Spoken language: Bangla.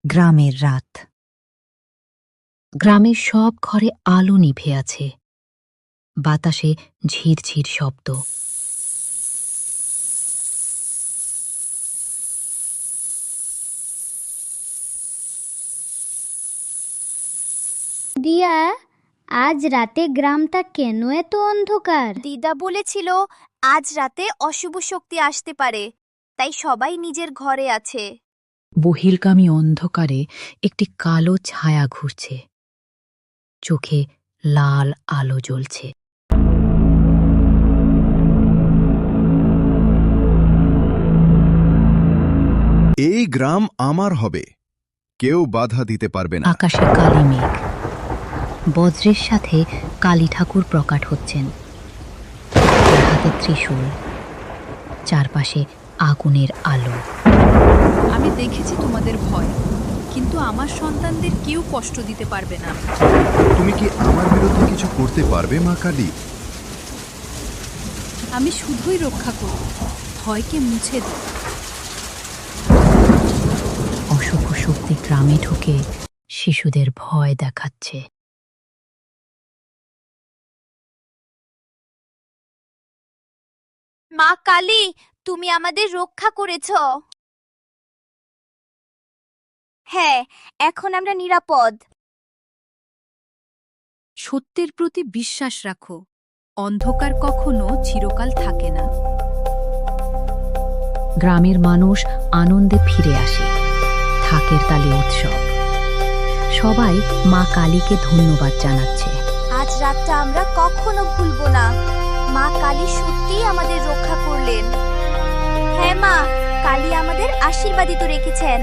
গ্রামের রাত। গ্রামের সব ঘরে আলো নিভে আছে, বাতাসে ঝিরঝির শব্দ। দিয়া, আজ রাতে গ্রামটা কেন এত অন্ধকার? দিদা বলেছিল আজ রাতে অশুভ শক্তি আসতে পারে, তাই সবাই নিজের ঘরে আছে। বহির্গামী অন্ধকারে একটি কালো ছায়া ঘুরছে, চোখে লাল আলো জ্বলছে। এই গ্রাম আমার হবে, কেউ বাধা দিতে পারবে না। আকাশে কালি মেঘ, বজ্রের সাথে কালী ঠাকুর প্রকাট হচ্ছেন, তার হাতে ত্রিশূল, চারপাশে আগুনের আলো। আমি দেখেছি তোমাদের ভয়, কিন্তু আমার সন্তানদের কেউ কষ্ট দিতে পারবে না। তুমি কি আমার বিরুদ্ধে কিছু করতে পারবে মা কালী? আমি শুধুই রক্ষা করব, ভয়কে মুছে দেব। অশুভ শক্তি গ্রামে ঢুকে শিশুদের ভয় দেখাচ্ছে। মা কালী, তুমি আমাদের রক্ষা করেছ। হ্যাঁ, এখন আমরা নিরাপদ। সত্যের প্রতি বিশ্বাস রাখো, অন্ধকার কখনো চিরকাল থাকে না। গ্রামের মানুষ আনন্দে ফিরে আসে, থাকের তালে উৎসব। সবাই মা কালীকে ধন্যবাদ জানাচ্ছে। আজ রাতটা আমরা কখনো ভুলবো না। মা কালী সত্যিই আমাদের রক্ষা করলেন। হ্যাঁ মা, কালী আমাদের আশীর্বাদিত রেখেছেন।